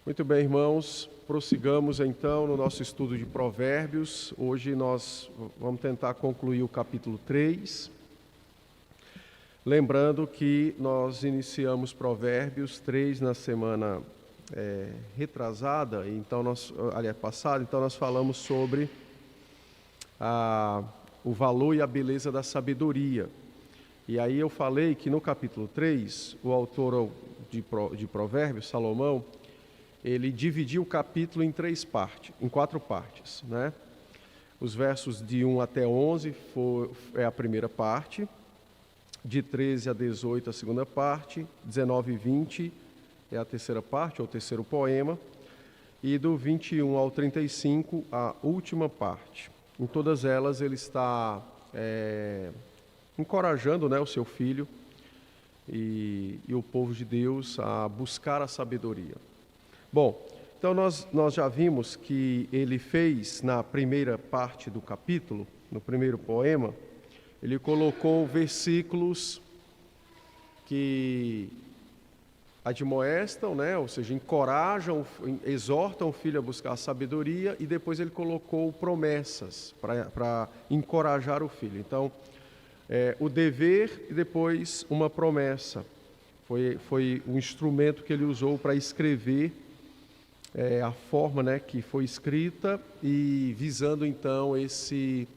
Muito bem, irmãos, prossigamos então no nosso estudo de Provérbios. Hoje nós vamos tentar concluir o capítulo 3. Lembrando que nós iniciamos Provérbios 3 na semana retrasada, então passada, então nós falamos sobre o valor e a beleza da sabedoria. E aí eu falei que no capítulo 3, o autor de Provérbios, Salomão, ele dividiu o capítulo em quatro partes, né? Os versos de 1 até 11 é a primeira parte, de 13 a 18 a segunda parte, 19 e 20 é a terceira parte, ou o terceiro poema, e do 21 ao 35 a última parte. Em todas elas ele está encorajando, né, o seu filho e o povo de Deus a buscar a sabedoria. Bom, então nós já vimos que ele fez na primeira parte do capítulo, no primeiro poema, ele colocou versículos que admoestam, né, ou seja, encorajam, exortam o filho a buscar a sabedoria, e depois ele colocou promessas para encorajar o filho. Então, o dever e depois uma promessa. Foi o instrumento que ele usou para escrever a forma, né, que foi escrita, e visando então esse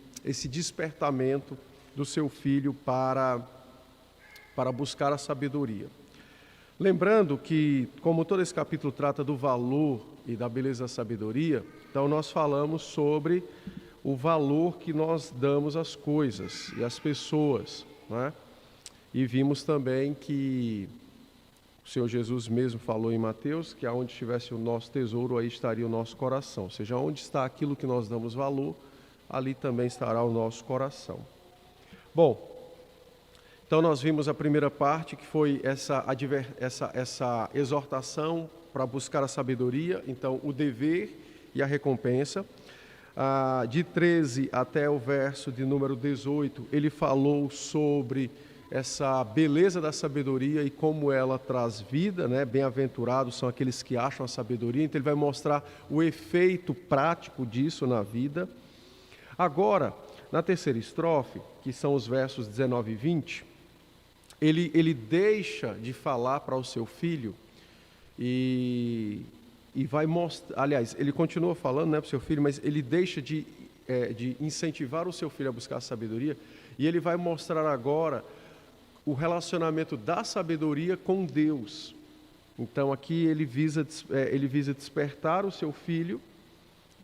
despertamento do seu filho para buscar a sabedoria. Lembrando que, como todo esse capítulo trata do valor e da beleza da sabedoria, então nós falamos sobre o valor que nós damos às coisas e às pessoas, né? E vimos também que o Senhor Jesus mesmo falou em Mateus que aonde estivesse o nosso tesouro, aí estaria o nosso coração. Ou seja, onde está aquilo que nós damos valor, ali também estará o nosso coração. Bom, então nós vimos a primeira parte, que foi essa exortação para buscar a sabedoria, então o dever e a recompensa. De 13 até o verso de número 18, ele falou sobre essa beleza da sabedoria e como ela traz vida, né? Bem-aventurados são aqueles que acham a sabedoria. Então ele vai mostrar o efeito prático disso na vida. Agora, na terceira estrofe, que são os versos 19 e 20, ele deixa de falar para o seu filho e vai mostrar, aliás, ele continua falando, né, para o seu filho, mas ele deixa de incentivar o seu filho a buscar a sabedoria, e ele vai mostrar agora o relacionamento da sabedoria com Deus. Então aqui ele visa despertar o seu filho,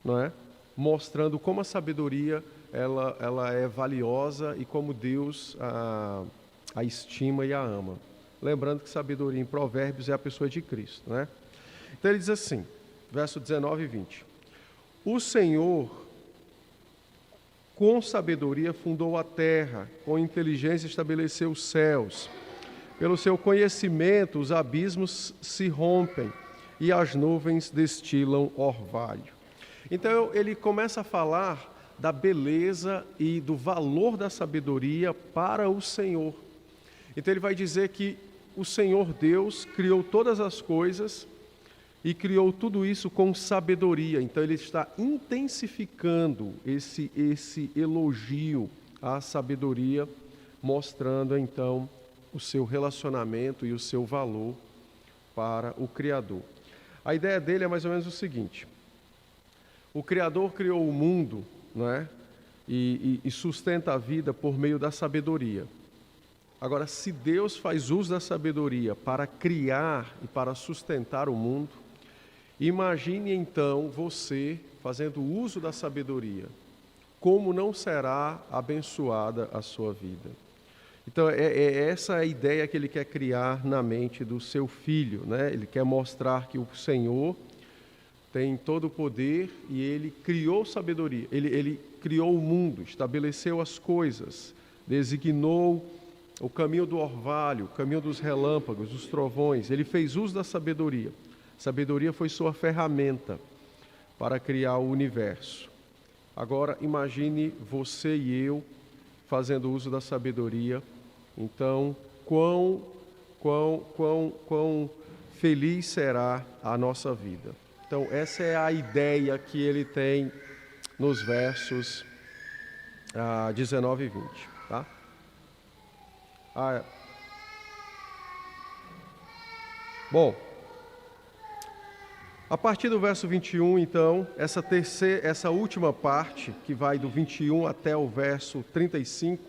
não é? Mostrando como a sabedoria ela é valiosa e como Deus a estima e a ama. Lembrando que sabedoria em Provérbios é a pessoa de Cristo, né? Então ele diz assim, verso 19 e 20. O Senhor com sabedoria fundou a terra, com inteligência estabeleceu os céus. Pelo seu conhecimento os abismos se rompem e as nuvens destilam orvalho. Então ele começa a falar da beleza e do valor da sabedoria para o Senhor. Então ele vai dizer que o Senhor Deus criou todas as coisas e criou tudo isso com sabedoria. Então ele está intensificando esse elogio à sabedoria, mostrando então o seu relacionamento e o seu valor para o Criador. A ideia dele é mais ou menos o seguinte: o Criador criou o mundo, não é? E sustenta a vida por meio da sabedoria. Agora, se Deus faz uso da sabedoria para criar e para sustentar o mundo, imagine então você fazendo uso da sabedoria, como não será abençoada a sua vida. Então é essa a ideia que ele quer criar na mente do seu filho, né? Ele quer mostrar que o Senhor tem todo o poder e ele criou sabedoria, ele criou o mundo, estabeleceu as coisas, designou o caminho do orvalho, o caminho dos relâmpagos, dos trovões. Ele fez uso da sabedoria. Sabedoria foi sua ferramenta para criar o universo. Agora imagine você e eu fazendo uso da sabedoria. Então, quão feliz será a nossa vida. Então, essa é a ideia que ele tem nos versos 19 e 20. Tá? Bom, a partir do verso 21, então, essa última parte, que vai do 21 até o verso 35,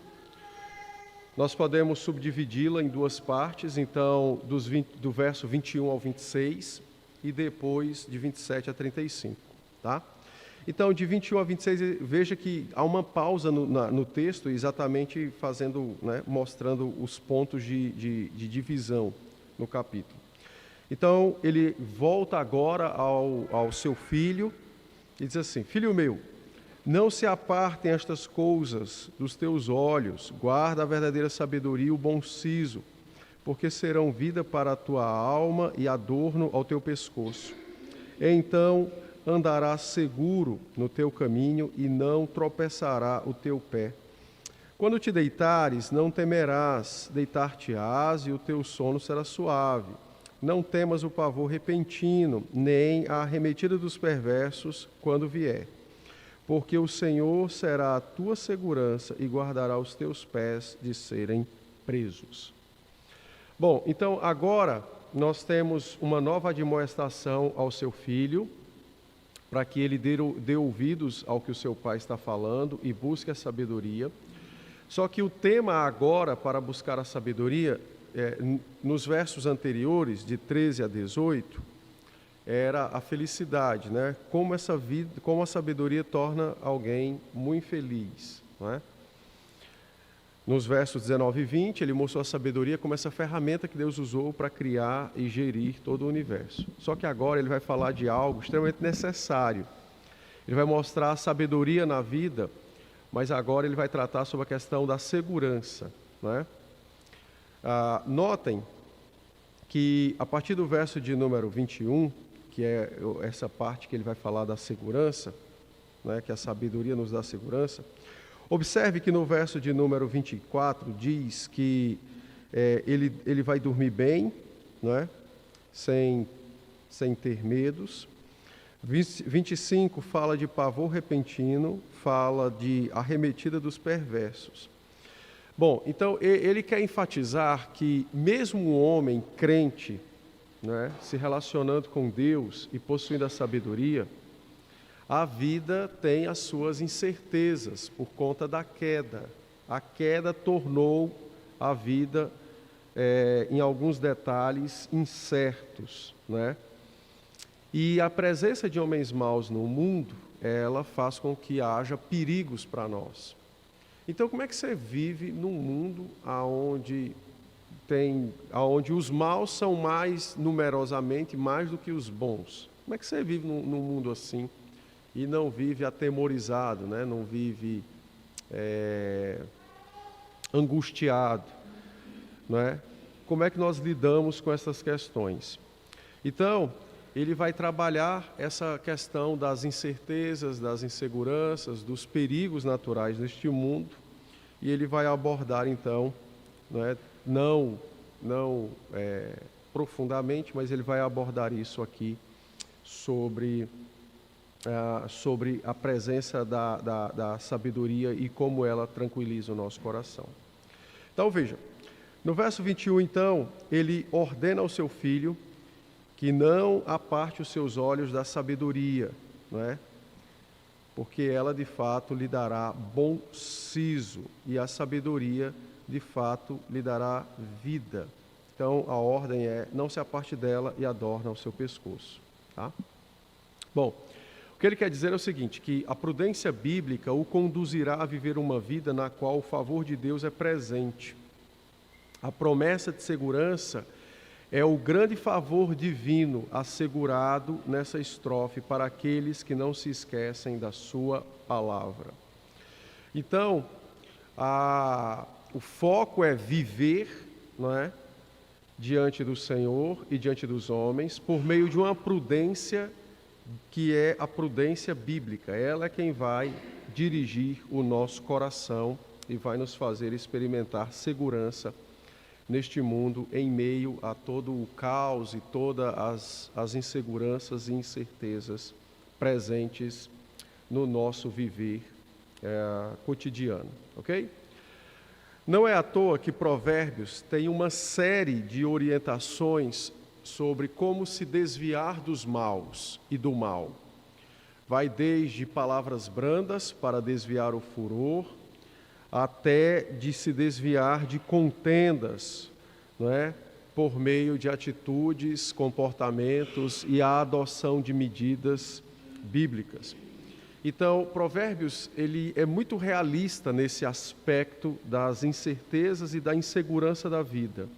nós podemos subdividi-la em duas partes, então, do verso 21 ao 26 e depois de 27 a 35, tá? Então, de 21 a 26, veja que há uma pausa no texto, exatamente mostrando os pontos de divisão no capítulo. Então, ele volta agora ao seu filho e diz assim: Filho meu, não se apartem estas coisas dos teus olhos, guarda a verdadeira sabedoria e o bom siso, porque serão vida para a tua alma e adorno ao teu pescoço. Então andarás seguro no teu caminho e não tropeçará o teu pé. Quando te deitares, não temerás, deitar-te-ás e o teu sono será suave. Não temas o pavor repentino, nem a arremetida dos perversos quando vier. Porque o Senhor será a tua segurança e guardará os teus pés de serem presos. Bom, então agora nós temos uma nova admoestação ao seu filho, para que ele dê ouvidos ao que o seu pai está falando e busque a sabedoria. Só que o tema agora para buscar a sabedoria, nos versos anteriores, de 13 a 18, era a felicidade, né? Como a sabedoria torna alguém muito feliz, não é? Nos versos 19 e 20, ele mostrou a sabedoria como essa ferramenta que Deus usou para criar e gerir todo o universo. Só que agora ele vai falar de algo extremamente necessário. Ele vai mostrar a sabedoria na vida, mas agora ele vai tratar sobre a questão da segurança, não é? Notem que a partir do verso de número 21, que é essa parte que ele vai falar da segurança, né, que a sabedoria nos dá segurança, observe que no verso de número 24 diz que ele vai dormir bem, né, sem ter medos. 25 fala de pavor repentino, fala de arremetida dos perversos. Bom, então ele quer enfatizar que mesmo um homem crente, né, se relacionando com Deus e possuindo a sabedoria, a vida tem as suas incertezas por conta da queda. A queda tornou a vida, em alguns detalhes, incertos, né? E a presença de homens maus no mundo, ela faz com que haja perigos para nós. Então, como é que você vive num mundo onde os maus são numerosamente mais do que os bons? Como é que você vive num mundo assim e não vive atemorizado, né? Não vive angustiado, não é? Como é que nós lidamos com essas questões? Então, ele vai trabalhar essa questão das incertezas, das inseguranças, dos perigos naturais deste mundo, e ele vai abordar, então, não profundamente, mas ele vai abordar isso aqui sobre a presença da sabedoria e como ela tranquiliza o nosso coração. Então, veja, no verso 21, então, ele ordena ao seu filho que não aparte os seus olhos da sabedoria, não é? Porque ela, de fato, lhe dará bom siso, e a sabedoria, de fato, lhe dará vida. Então, a ordem é: não se aparte dela e adorna o seu pescoço. Tá? Bom, o que ele quer dizer é o seguinte, que a prudência bíblica o conduzirá a viver uma vida na qual o favor de Deus é presente. A promessa de segurança é o grande favor divino assegurado nessa estrofe para aqueles que não se esquecem da sua palavra. Então, o foco é viver, não é, diante do Senhor e diante dos homens, por meio de uma prudência que é a prudência bíblica. Ela é quem vai dirigir o nosso coração e vai nos fazer experimentar segurança neste mundo, em meio a todo o caos e todas as inseguranças e incertezas presentes no nosso viver cotidiano, ok? Não é à toa que Provérbios tem uma série de orientações sobre como se desviar dos maus e do mal. Vai desde palavras brandas para desviar o furor, até de se desviar de contendas, não é? Por meio de atitudes, comportamentos e a adoção de medidas bíblicas. Então, Provérbios, ele é muito realista nesse aspecto das incertezas e da insegurança da vida.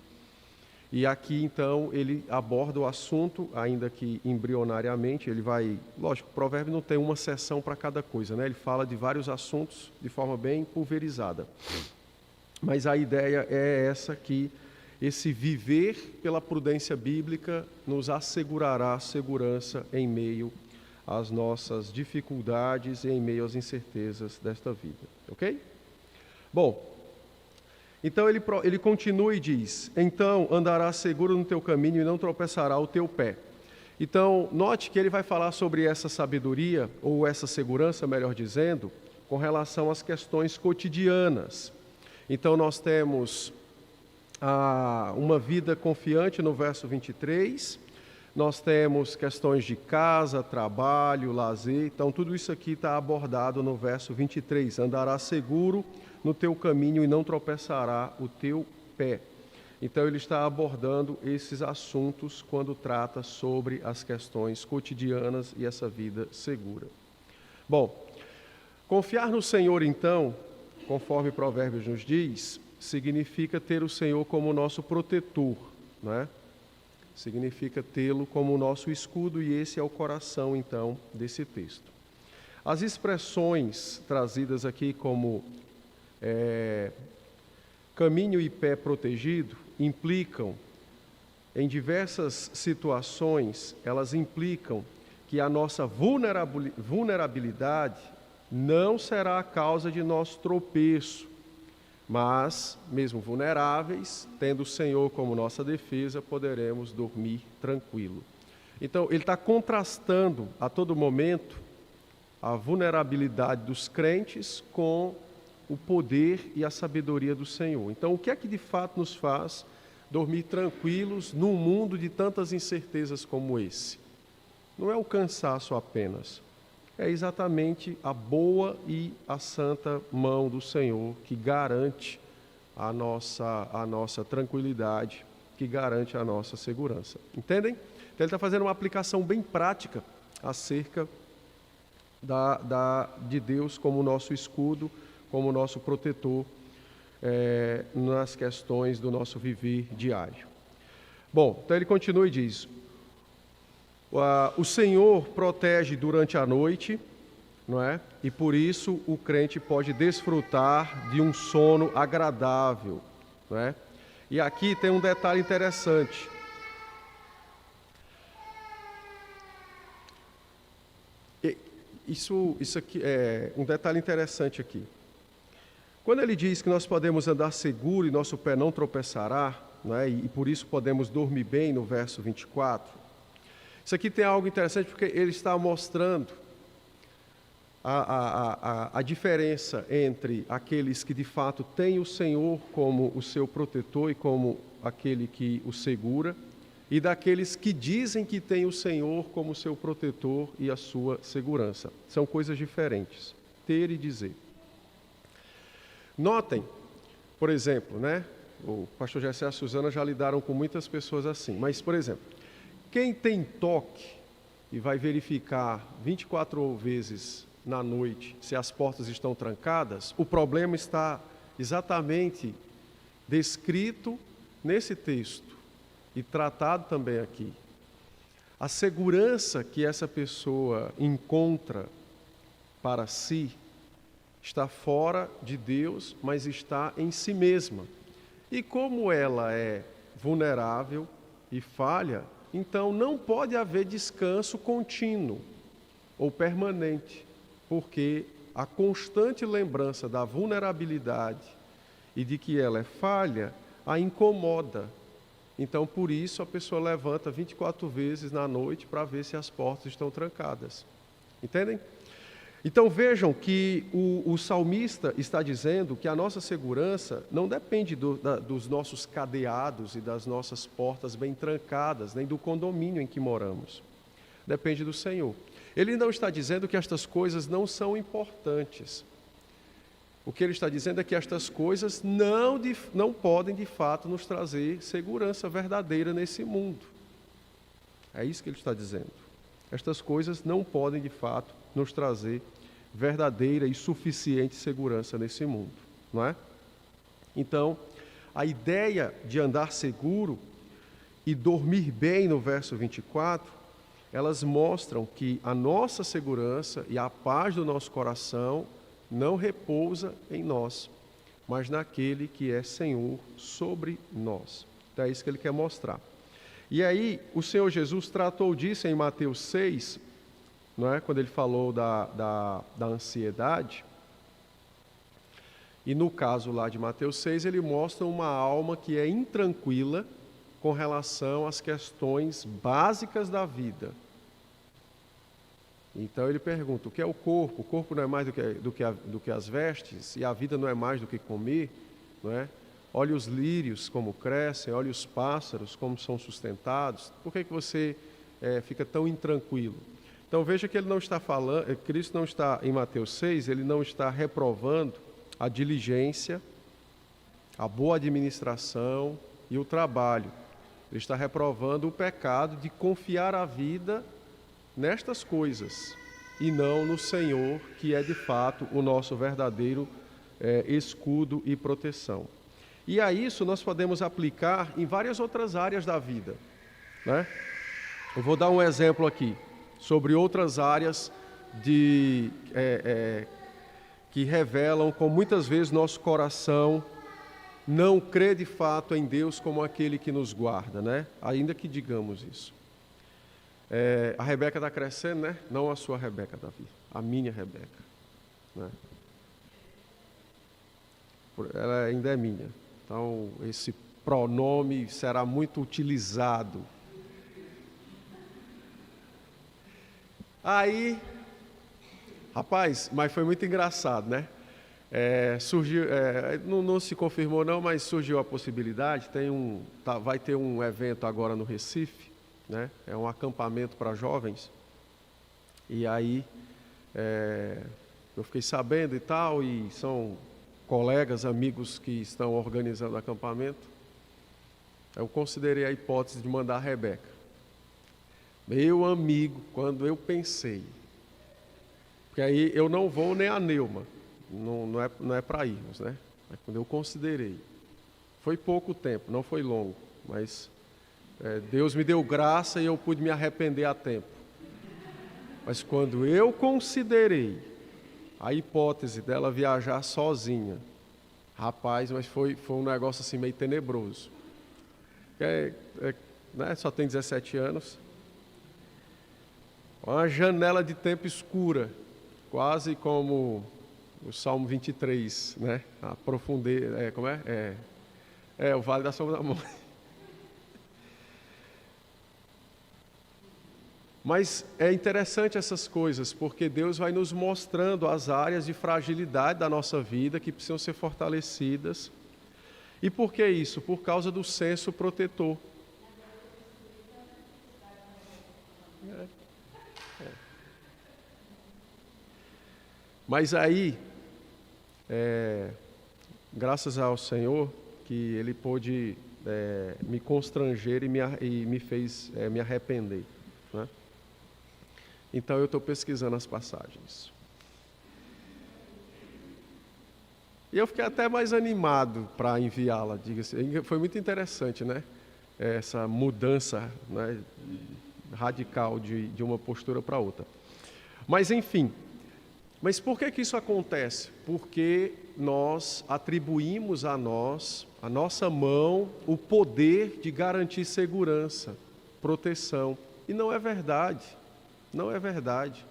E aqui, então, ele aborda o assunto, ainda que embrionariamente, ele vai... Lógico, o provérbio não tem uma seção para cada coisa, né? Ele fala de vários assuntos de forma bem pulverizada. Mas a ideia é essa, que esse viver pela prudência bíblica nos assegurará segurança em meio às nossas dificuldades e em meio às incertezas desta vida, ok? Bom... Então ele continua e diz: então andarás seguro no teu caminho e não tropeçará o teu pé. Então, note que ele vai falar sobre essa sabedoria, ou essa segurança, melhor dizendo, com relação às questões cotidianas. Então, nós temos uma vida confiante no verso 23, nós temos questões de casa, trabalho, lazer. Então, tudo isso aqui está abordado no verso 23. Andarás seguro no teu caminho e não tropeçará o teu pé. Então ele está abordando esses assuntos quando trata sobre as questões cotidianas e essa vida segura. Bom, confiar no Senhor então, conforme Provérbios nos diz, significa ter o Senhor como nosso protetor, não é? Significa tê-lo como nosso escudo, e esse é o coração então desse texto. As expressões trazidas aqui como caminho e pé protegido implicam, em diversas situações, elas implicam que a nossa vulnerabilidade não será a causa de nosso tropeço, mas, mesmo vulneráveis, tendo o Senhor como nossa defesa, poderemos dormir tranquilo. Então, ele está contrastando a todo momento a vulnerabilidade dos crentes com o poder e a sabedoria do Senhor. Então, o que é que de fato nos faz dormir tranquilos num mundo de tantas incertezas como esse? Não é o cansaço apenas, é exatamente a boa e a santa mão do Senhor que garante a nossa tranquilidade, que garante a nossa segurança. Entendem? Então, ele está fazendo uma aplicação bem prática acerca de Deus como nosso escudo, como nosso protetor nas questões do nosso viver diário. Bom, então ele continua e diz: o Senhor protege durante a noite, não é? E por isso o crente pode desfrutar de um sono agradável, não é? E aqui tem um detalhe interessante. Isso aqui é um detalhe interessante aqui. Quando ele diz que nós podemos andar seguro e nosso pé não tropeçará, né, e por isso podemos dormir bem, no verso 24, isso aqui tem algo interessante, porque ele está mostrando a diferença entre aqueles que de fato têm o Senhor como o seu protetor e como aquele que o segura, e daqueles que dizem que têm o Senhor como seu protetor e a sua segurança. São coisas diferentes, ter e dizer. Notem, por exemplo, né? O pastor Jessé e a Suzana já lidaram com muitas pessoas assim, mas, por exemplo, quem tem toque e vai verificar 24 vezes na noite se as portas estão trancadas, o problema está exatamente descrito nesse texto e tratado também aqui. A segurança que essa pessoa encontra para si está fora de Deus, mas está em si mesma. E como ela é vulnerável e falha, então não pode haver descanso contínuo ou permanente, porque a constante lembrança da vulnerabilidade e de que ela é falha a incomoda. Então, por isso, a pessoa levanta 24 vezes na noite para ver se as portas estão trancadas. Entendem? Então, vejam que o salmista está dizendo que a nossa segurança não depende dos nossos cadeados e das nossas portas bem trancadas, nem do condomínio em que moramos. Depende do Senhor. Ele não está dizendo que estas coisas não são importantes. O que ele está dizendo é que estas coisas não podem, de fato, nos trazer segurança verdadeira nesse mundo. É isso que ele está dizendo. Estas coisas não podem, de fato, nos trazer verdadeira e suficiente segurança nesse mundo, não é? Então, a ideia de andar seguro e dormir bem no verso 24, elas mostram que a nossa segurança e a paz do nosso coração não repousa em nós, mas naquele que é Senhor sobre nós. Então é isso que ele quer mostrar. E aí, o Senhor Jesus tratou disso em Mateus 6, não é? Quando ele falou da ansiedade. E no caso lá de Mateus 6, ele mostra uma alma que é intranquila com relação às questões básicas da vida. Então ele pergunta, o que é o corpo? O corpo não é mais do que as vestes, e a vida não é mais do que comer, não é? Olha os lírios como crescem, olha os pássaros como são sustentados. Por que você fica tão intranquilo? Então veja que ele não está falando, Cristo não está, em Mateus 6, ele não está reprovando a diligência, a boa administração e o trabalho. Ele está reprovando o pecado de confiar a vida nestas coisas, e não no Senhor, que é de fato o nosso verdadeiro escudo e proteção. E a isso nós podemos aplicar em várias outras áreas da vida, né? Eu vou dar um exemplo aqui, sobre outras áreas que revelam como muitas vezes nosso coração não crê de fato em Deus como aquele que nos guarda, né? Ainda que digamos isso. A Rebeca está crescendo, né? Não a sua Rebeca, Davi, a minha Rebeca, né? Ela ainda é minha. Então, esse pronome será muito utilizado. Aí, rapaz, mas foi muito engraçado, né? Surgiu, não se confirmou não, mas surgiu a possibilidade, vai ter um evento agora no Recife, né? É um acampamento para jovens, e aí eu fiquei sabendo e tal, e são colegas, amigos que estão organizando o acampamento. Eu considerei a hipótese de mandar a Rebeca. Meu amigo, quando eu pensei, porque aí eu não vou nem a Neuma, não é para irmos, né? Mas quando eu considerei, foi pouco tempo, não foi longo, mas Deus me deu graça e eu pude me arrepender a tempo. Mas quando eu considerei a hipótese dela viajar sozinha, rapaz, mas foi um negócio assim meio tenebroso. Né, só tem 17 anos. Uma janela de tempo escura, quase como o Salmo 23, né? A profundeza, como é? O Vale da Sombra da Morte. Mas é interessante essas coisas, porque Deus vai nos mostrando as áreas de fragilidade da nossa vida que precisam ser fortalecidas. E por que isso? Por causa do senso protetor. Mas aí, graças ao Senhor, que Ele pôde me constranger e me fez me arrepender, né? Então eu estou pesquisando as passagens. E eu fiquei até mais animado para enviá-la, diga-se. Foi muito interessante, né? Essa mudança, né, radical de uma postura para outra. Mas enfim, mas por que isso acontece? Porque nós atribuímos a nossa mão, o poder de garantir segurança, proteção. E não é verdade. Não é verdade.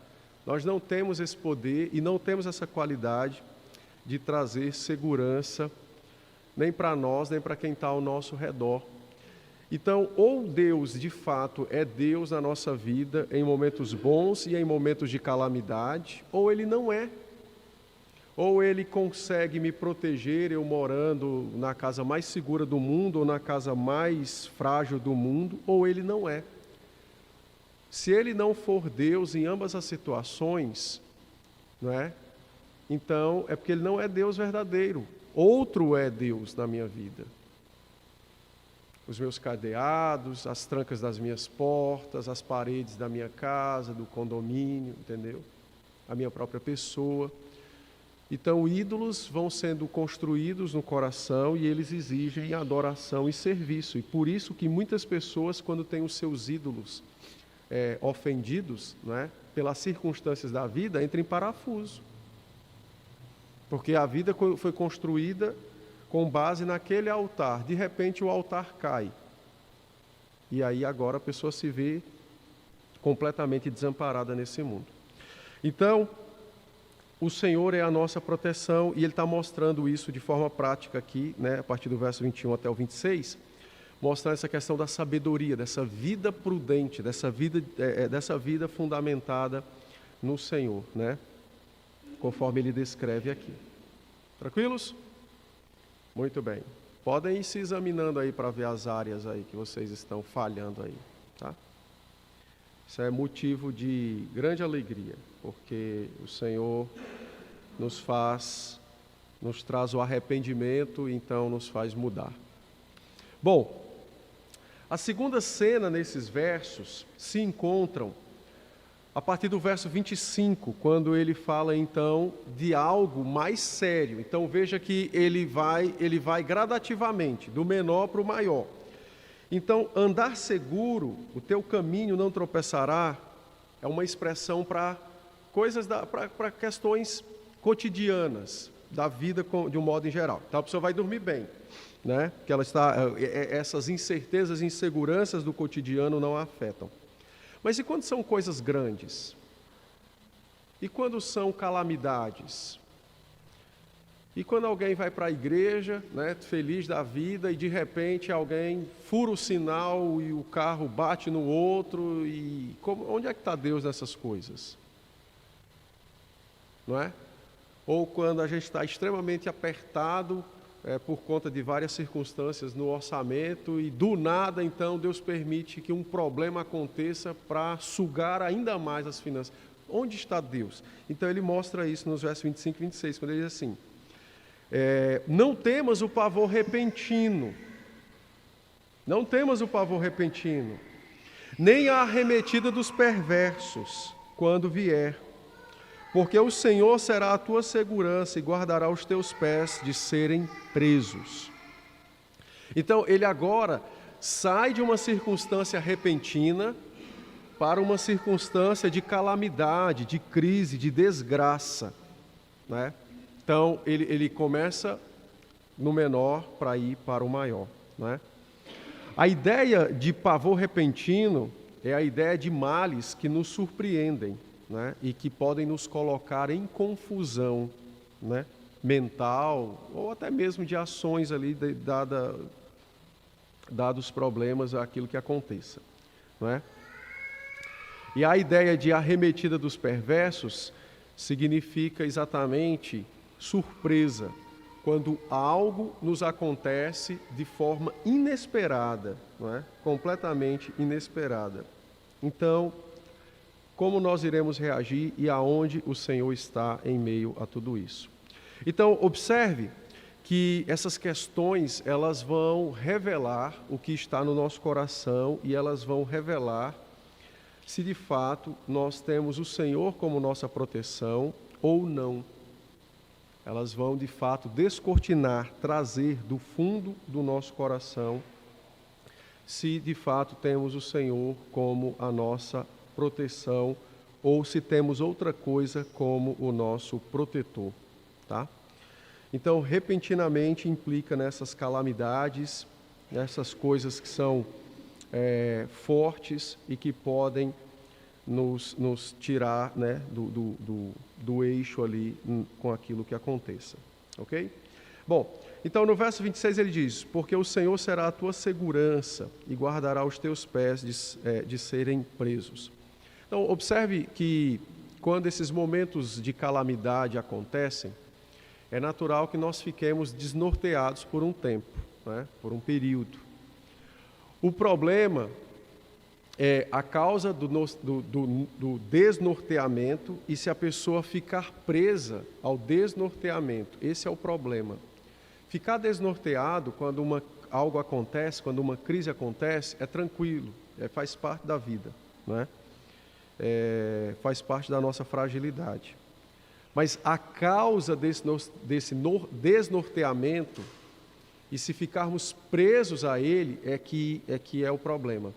Nós não temos esse poder e não temos essa qualidade de trazer segurança nem para nós, nem para quem está ao nosso redor. Então, ou Deus de fato é Deus na nossa vida em momentos bons e em momentos de calamidade, ou Ele não é. Ou Ele consegue me proteger eu morando na casa mais segura do mundo ou na casa mais frágil do mundo, ou Ele não é. Se Ele não for Deus em ambas as situações, não é? Então é porque Ele não é Deus verdadeiro. Outro é Deus na minha vida. Os meus cadeados, as trancas das minhas portas, as paredes da minha casa, do condomínio, entendeu? A minha própria pessoa. Então, ídolos vão sendo construídos no coração e eles exigem adoração e serviço. E por isso que muitas pessoas, quando têm os seus ídolos ofendidos, né, pelas circunstâncias da vida, entram em parafuso. Porque a vida foi construída com base naquele altar. De repente o altar cai. E aí agora a pessoa se vê completamente desamparada nesse mundo. Então, o Senhor é a nossa proteção e Ele está mostrando isso de forma prática aqui, né, a partir do verso 21 até o 26, mostrando essa questão da sabedoria, dessa vida prudente, dessa vida fundamentada no Senhor, né, conforme Ele descreve aqui. Tranquilos? Muito bem. Podem ir se examinando aí para ver as áreas aí que vocês estão falhando aí, tá? Isso é motivo de grande alegria, porque o Senhor nos traz o arrependimento e então nos faz mudar. Bom, a segunda cena nesses versos se encontram a partir do verso 25, quando ele fala então de algo mais sério. Então veja que ele vai gradativamente, do menor para o maior. Então, andar seguro, o teu caminho não tropeçará, é uma expressão para para questões cotidianas da vida de um modo em geral. Então a pessoa vai dormir bem, né? Que essas incertezas e inseguranças do cotidiano não a afetam. Mas e quando são coisas grandes? E quando são calamidades? E quando alguém vai para a igreja, né, feliz da vida, e de repente alguém fura o sinal e o carro bate no outro, onde é que está Deus nessas coisas? Não é? Ou quando a gente está extremamente apertado por conta de várias circunstâncias no orçamento e do nada, então, Deus permite que um problema aconteça para sugar ainda mais as finanças. Onde está Deus? Então ele mostra isso nos versos 25 e 26, quando ele diz assim: não temas o pavor repentino, não temas o pavor repentino, nem a arremetida dos perversos quando vier, porque o Senhor será a tua segurança e guardará os teus pés de serem presos. Então ele agora sai de uma circunstância repentina para uma circunstância de calamidade, de crise, de desgraça, né? Então, ele começa no menor para ir para o maior, né? A ideia de pavor repentino é a ideia de males que nos surpreendem, né? E que podem nos colocar em confusão, né? Mental ou até mesmo de ações ali, dados os problemas, aquilo que aconteça, né? E a ideia de arremetida dos perversos significa exatamente surpresa, quando algo nos acontece de forma inesperada, não é? Completamente inesperada. Então, como nós iremos reagir e aonde o Senhor está em meio a tudo isso? Então, observe que essas questões, elas vão revelar o que está no nosso coração e elas vão revelar se de fato nós temos o Senhor como nossa proteção ou não. Elas vão de fato descortinar, trazer do fundo do nosso coração se de fato temos o Senhor como a nossa proteção ou se temos outra coisa como o nosso protetor, tá? Então, repentinamente implica nessas calamidades, nessas coisas que são fortes e que podem nos tirar, né, do eixo ali com aquilo que aconteça, ok? Bom, Então, no verso 26 ele diz: porque o Senhor será a tua segurança e guardará os teus pés de serem presos. Então, observe que quando esses momentos de calamidade acontecem, é natural que nós fiquemos desnorteados por um tempo, né? Por um período. O problema é a causa do desnorteamento, e se a pessoa ficar presa ao desnorteamento, esse é o problema. Ficar desnorteado quando algo acontece, quando uma crise acontece, é tranquilo, faz parte da vida, né? Faz parte da nossa fragilidade. Mas a causa desse desnorteamento, e se ficarmos presos a ele, é que é o problema.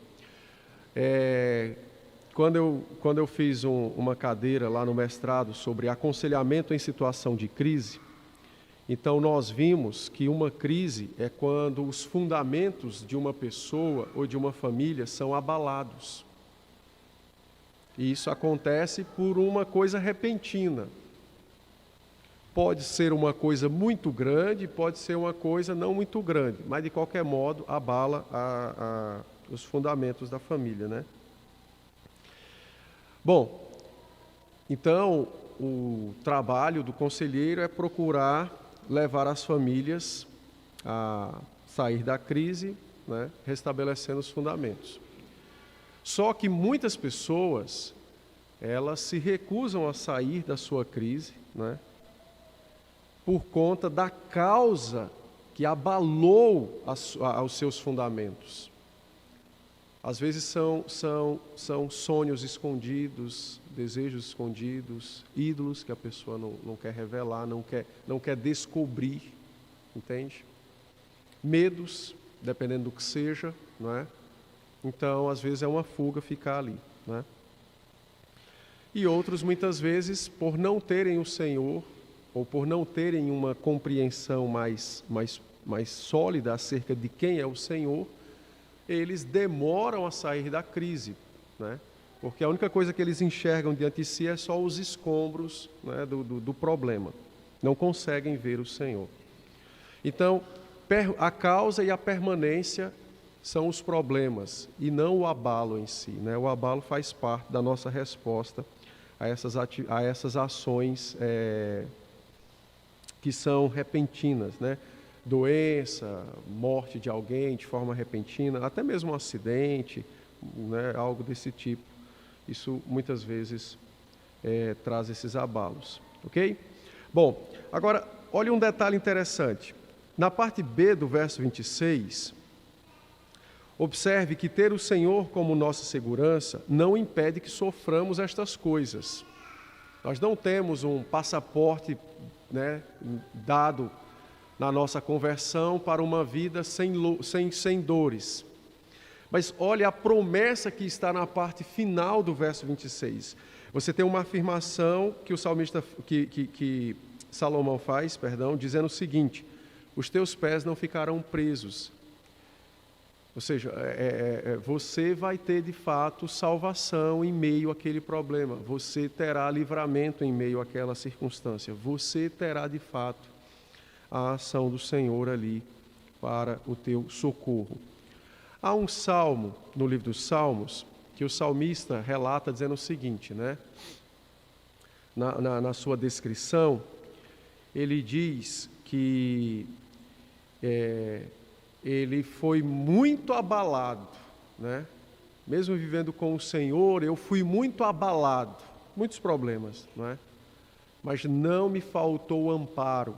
Quando eu fiz uma cadeira lá no mestrado sobre aconselhamento em situação de crise, então nós vimos que uma crise é quando os fundamentos de uma pessoa ou de uma família são abalados. E isso acontece por uma coisa repentina. Pode ser uma coisa muito grande, pode ser uma coisa não muito grande, mas de qualquer modo abala os fundamentos da família, né? Bom, então o trabalho do conselheiro é procurar levar as famílias a sair da crise, né, restabelecendo os fundamentos. Só que muitas pessoas, elas se recusam a sair da sua crise, né, por conta da causa que abalou os seus fundamentos. Às vezes são sonhos escondidos, desejos escondidos, ídolos que a pessoa não quer revelar, não quer descobrir, entende? Medos, dependendo do que seja, não é? Então, às vezes é uma fuga ficar ali, né? E outros, muitas vezes, por não terem o Senhor, ou por não terem uma compreensão mais sólida acerca de quem é o Senhor, eles demoram a sair da crise, né? Porque a única coisa que eles enxergam diante de si é só os escombros, né, do problema. Não conseguem ver o Senhor. Então, a causa e a permanência são os problemas e não o abalo em si, né? O abalo faz parte da nossa resposta a essas ações que são repentinas, né? Doença, morte de alguém de forma repentina, até mesmo um acidente, né? Algo desse tipo. Isso muitas vezes traz esses abalos, ok? Bom, agora, olha um detalhe interessante. Na parte B do verso 26, observe que ter o Senhor como nossa segurança não impede que soframos estas coisas. Nós não temos um passaporte, né, dado na nossa conversão para uma vida sem dores. Mas olha a promessa que está na parte final do verso 26. Você tem uma afirmação que o salmista, que Salomão faz, dizendo o seguinte: os teus pés não ficarão presos. Ou seja, você vai ter de fato salvação em meio àquele problema. Você terá livramento em meio àquela circunstância. Você terá de fato a ação do Senhor ali para o teu socorro. Há um salmo no livro dos Salmos que o salmista relata dizendo o seguinte, né? Na sua descrição, ele diz que ele foi muito abalado, né? Mesmo vivendo com o Senhor, eu fui muito abalado, muitos problemas, não é? Mas não me faltou amparo.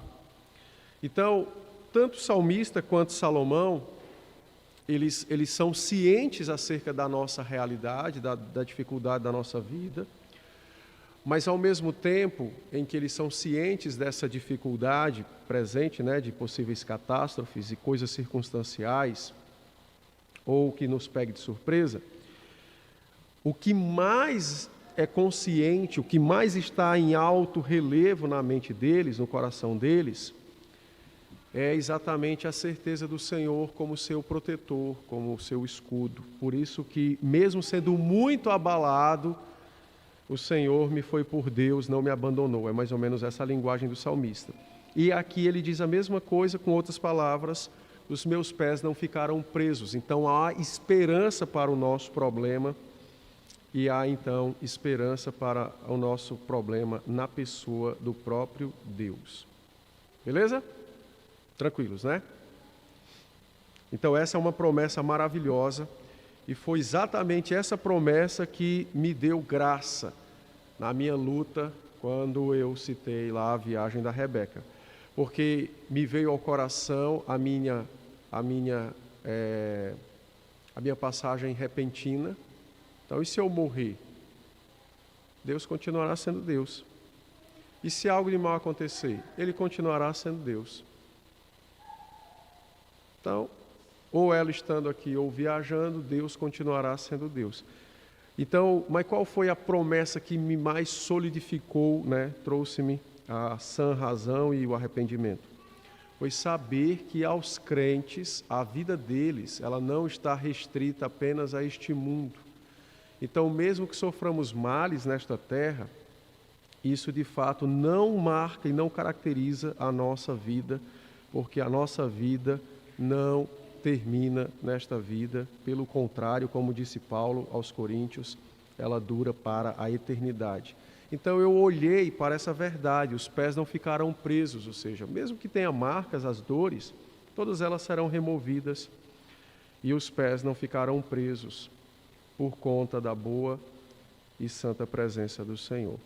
Então, tanto o salmista quanto Salomão, eles são cientes acerca da nossa realidade, da dificuldade da nossa vida, mas ao mesmo tempo em que eles são cientes dessa dificuldade presente, né, de possíveis catástrofes e coisas circunstanciais, ou que nos pegue de surpresa, o que mais é consciente, o que mais está em alto relevo na mente deles, no coração deles, é exatamente a certeza do Senhor como seu protetor, como seu escudo. Por isso que, mesmo sendo muito abalado, o Senhor me foi por Deus, não me abandonou. É mais ou menos essa a linguagem do salmista. E aqui ele diz a mesma coisa, com outras palavras, os meus pés não ficarão presos. Então há esperança para o nosso problema e há então esperança para o nosso problema na pessoa do próprio Deus. Beleza? Tranquilos, né? Então essa é uma promessa maravilhosa e foi exatamente essa promessa que me deu graça na minha luta quando eu citei lá a viagem da Rebeca. Porque me veio ao coração a minha passagem repentina. Então, e se eu morrer? Deus continuará sendo Deus. E se algo de mal acontecer? Ele continuará sendo Deus. Então, ou ela estando aqui ou viajando, Deus continuará sendo Deus. Então, mas qual foi a promessa que me mais solidificou, né? Trouxe-me a sã razão e o arrependimento? Foi saber que aos crentes, a vida deles, ela não está restrita apenas a este mundo. Então, mesmo que soframos males nesta terra, isso de fato não marca e não caracteriza a nossa vida, porque a nossa vida não termina nesta vida. Pelo contrário, como disse Paulo aos Coríntios, ela dura para a eternidade. Então eu olhei para essa verdade, os pés não ficarão presos, ou seja, mesmo que tenha marcas, as dores, todas elas serão removidas e os pés não ficarão presos por conta da boa e santa presença do Senhor.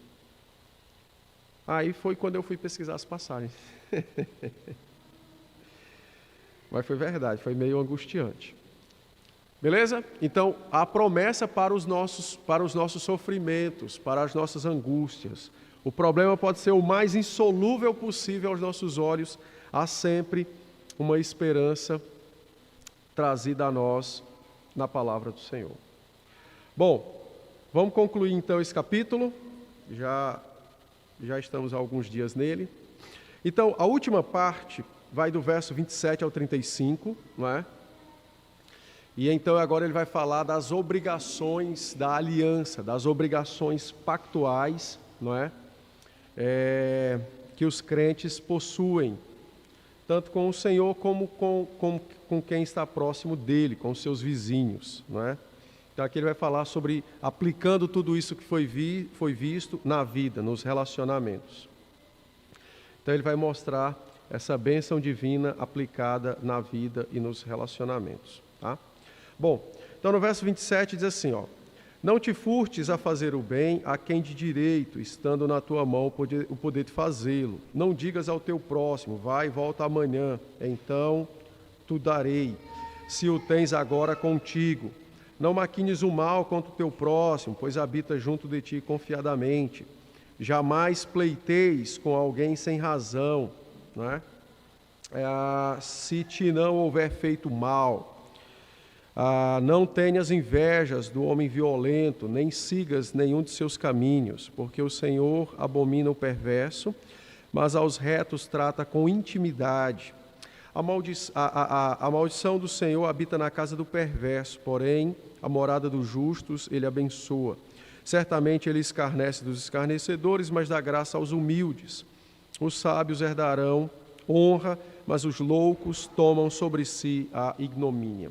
Aí foi quando eu fui pesquisar as passagens. Mas foi verdade, foi meio angustiante. Beleza? Então, a promessa para os nossos sofrimentos, para as nossas angústias. O problema pode ser o mais insolúvel possível aos nossos olhos. Há sempre uma esperança trazida a nós na palavra do Senhor. Bom, vamos concluir então esse capítulo. Já estamos há alguns dias nele. Então, a última parte vai do verso 27 ao 35, não é? E então agora ele vai falar das obrigações da aliança, das obrigações pactuais, não é? Que os crentes possuem, tanto com o Senhor como com quem está próximo dele, com os seus vizinhos, não é? Então aqui ele vai falar sobre aplicando tudo isso que foi visto na vida, nos relacionamentos. Então ele vai mostrar essa bênção divina aplicada na vida e nos relacionamentos, tá? Bom, então no verso 27 diz assim, ó: não te furtes a fazer o bem a quem de direito, estando na tua mão o poder de fazê-lo. Não digas ao teu próximo, vai e volta amanhã, então tu darei, se o tens agora contigo. Não maquines o mal contra o teu próximo, pois habita junto de ti confiadamente. Jamais pleiteis com alguém sem razão, não é? Se te não houver feito mal. Não tenhas invejas do homem violento, nem sigas nenhum de seus caminhos, porque o Senhor abomina o perverso, mas aos retos trata com intimidade. A maldição do Senhor habita na casa do perverso, porém a morada dos justos ele abençoa. Certamente ele escarnece dos escarnecedores, mas dá graça aos humildes. Os sábios herdarão honra, mas os loucos tomam sobre si a ignomínia.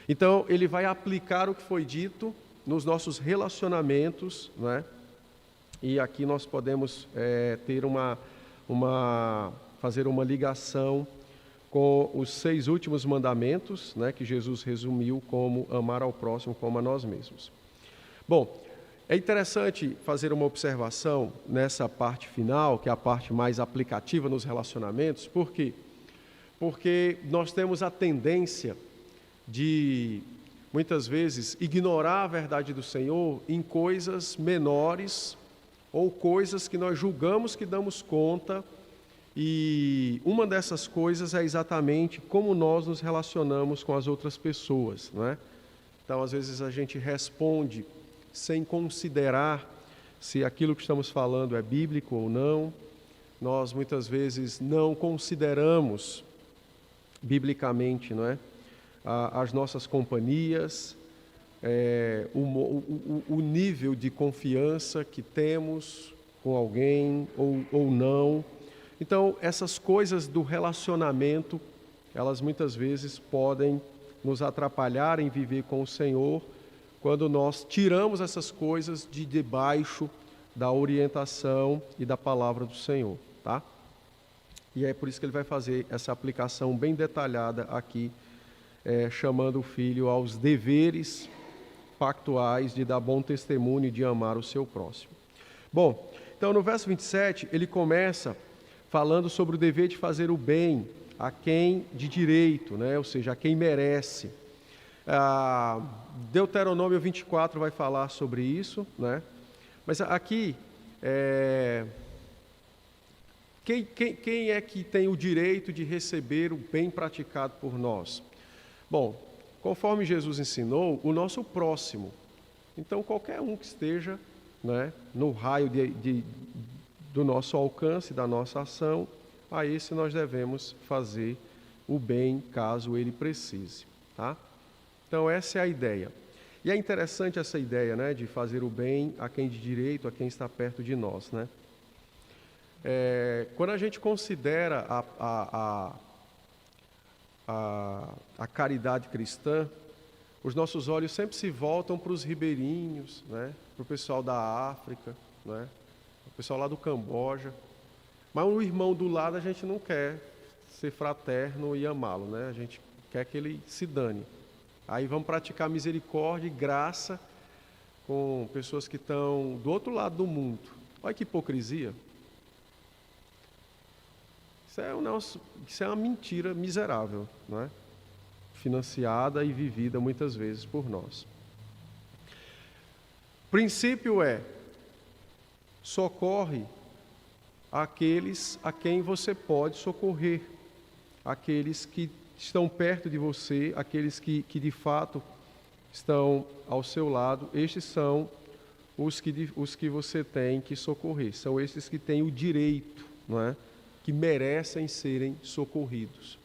Então, ele vai aplicar o que foi dito nos nossos relacionamentos, né? E aqui nós podemos fazer uma ligação com os 6 últimos mandamentos, né? Que Jesus resumiu como amar ao próximo como a nós mesmos. Bom, é interessante fazer uma observação nessa parte final, que é a parte mais aplicativa nos relacionamentos. Por quê? Porque nós temos a tendência de, muitas vezes, ignorar a verdade do Senhor em coisas menores ou coisas que nós julgamos que damos conta, e uma dessas coisas é exatamente como nós nos relacionamos com as outras pessoas, não é? Então, às vezes, a gente responde sem considerar se aquilo que estamos falando é bíblico ou não. Nós, muitas vezes, não consideramos biblicamente, não é? As nossas companhias, o nível de confiança que temos com alguém ou não. Então, essas coisas do relacionamento, elas muitas vezes podem nos atrapalhar em viver com o Senhor, quando nós tiramos essas coisas de debaixo da orientação e da palavra do Senhor, tá? E é por isso que ele vai fazer essa aplicação bem detalhada aqui, chamando o filho aos deveres pactuais de dar bom testemunho e de amar o seu próximo. Bom, então no verso 27, ele começa falando sobre o dever de fazer o bem a quem de direito, né? Ou seja, a quem merece. Deuteronômio 24 vai falar sobre isso, né? Mas aqui, quem é que tem o direito de receber o bem praticado por nós? Bom, conforme Jesus ensinou, o nosso próximo. Então, qualquer um que esteja, né, no raio do nosso alcance, da nossa ação, a esse nós devemos fazer o bem, caso ele precise, tá? Então, essa é a ideia. E é interessante essa ideia, né, de fazer o bem a quem de direito, a quem está perto de nós, né? Quando a gente considera a caridade cristã, os nossos olhos sempre se voltam para os ribeirinhos, né? Para o pessoal da África, né? O pessoal lá do Camboja. Mas o irmão do lado a gente não quer ser fraterno e amá-lo, né? A gente quer que ele se dane. Aí vamos praticar misericórdia e graça com pessoas que estão do outro lado do mundo. Olha que hipocrisia. Isso é uma mentira miserável, não é? Financiada e vivida muitas vezes por nós. O princípio é: socorre aqueles a quem você pode socorrer, aqueles que estão perto de você, aqueles que de fato estão ao seu lado. Estes são os que você tem que socorrer, são esses que têm o direito, não é? Que merecem serem socorridos.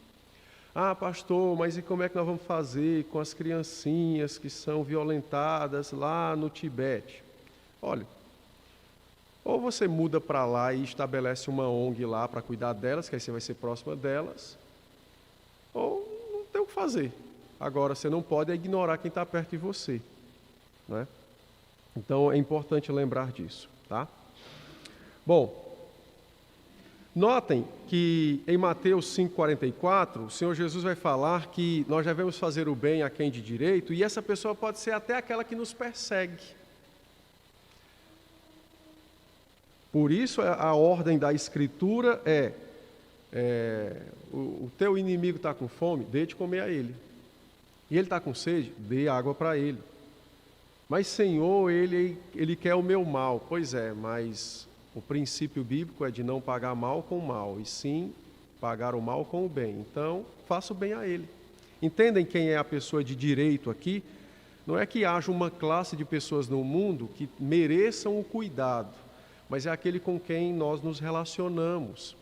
Ah, pastor, mas e como é que nós vamos fazer com as criancinhas que são violentadas lá no Tibete? Olha, ou você muda para lá e estabelece uma ONG lá para cuidar delas, que aí você vai ser próxima delas, ou não tem o que fazer. Agora, você não pode ignorar quem está perto de você, né? Então, é importante lembrar disso, tá? Bom, notem que em Mateus 5,44, o Senhor Jesus vai falar que nós devemos fazer o bem a quem de direito, e essa pessoa pode ser até aquela que nos persegue. Por isso, a ordem da Escritura o teu inimigo está com fome, dê de comer a ele. E ele está com sede, dê água para ele. Mas, Senhor, ele quer o meu mal. Pois é, mas o princípio bíblico é de não pagar mal com mal, e sim pagar o mal com o bem. Então, faça o bem a ele. Entendem quem é a pessoa de direito aqui? Não é que haja uma classe de pessoas no mundo que mereçam o cuidado, mas é aquele com quem nós nos relacionamos.